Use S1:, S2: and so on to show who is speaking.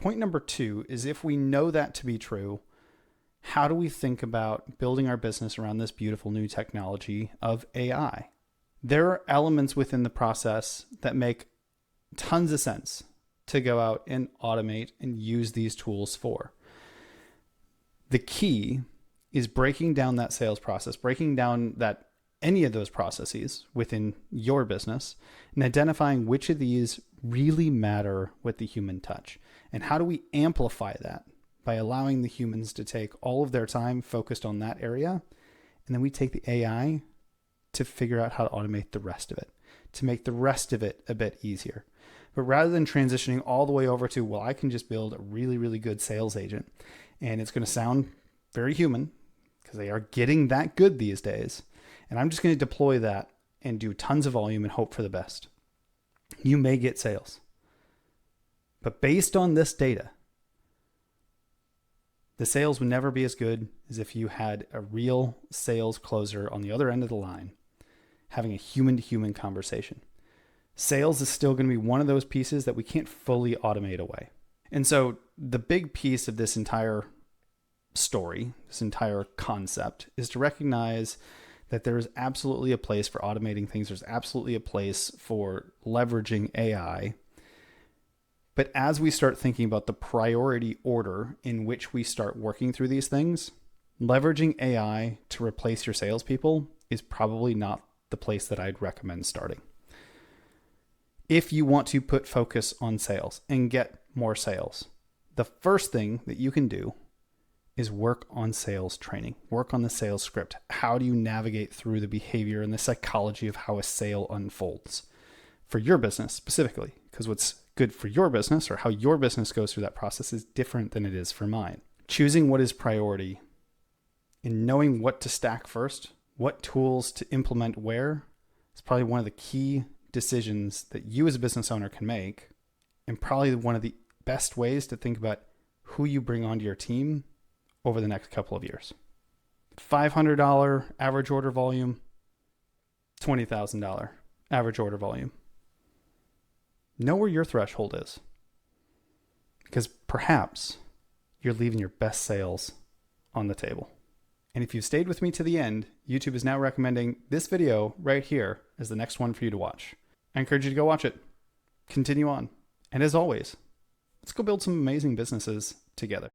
S1: point number 2 is, if we know that to be true, how do we think about building our business around this beautiful new technology of AI? There are elements within the process that make tons of sense to go out and automate and use these tools for. The key is breaking down that sales process, breaking down that any of those processes within your business, and identifying which of these really matter with the human touch. And how do we amplify that by allowing the humans to take all of their time focused on that area, and then we take the AI to figure out how to automate the rest of it, to make the rest of it a bit easier. But rather than transitioning all the way over to, well, I can just build a really, really good sales agent, and it's going to sound very human because they are getting that good these days, and I'm just going to deploy that and do tons of volume and hope for the best. You may get sales. But based on this data, the sales would never be as good as if you had a real sales closer on the other end of the line, having a human-to-human conversation. Sales is still going to be one of those pieces that we can't fully automate away. And so the big piece of this entire story, this entire concept, is to recognize that there is absolutely a place for automating things. There's absolutely a place for leveraging AI. But as we start thinking about the priority order in which we start working through these things, leveraging AI to replace your salespeople is probably not the place that I'd recommend starting. If you want to put focus on sales and get more sales, the first thing that you can do is work on sales training, work on the sales script. How do you navigate through the behavior and the psychology of how a sale unfolds for your business specifically? Because what's good for your business, or how your business goes through that process, is different than it is for mine. Choosing what is priority and knowing what to stack first, what tools to implement where, is probably one of the key decisions that you as a business owner can make, and probably one of the best ways to think about who you bring onto your team over the next couple of years. $500 average order volume, $20,000 average order volume. Know where your threshold is, because perhaps you're leaving your best sales on the table. And if you've stayed with me to the end, YouTube is now recommending this video right here as the next one for you to watch. I encourage you to go watch it. Continue on. And as always, let's go build some amazing businesses together.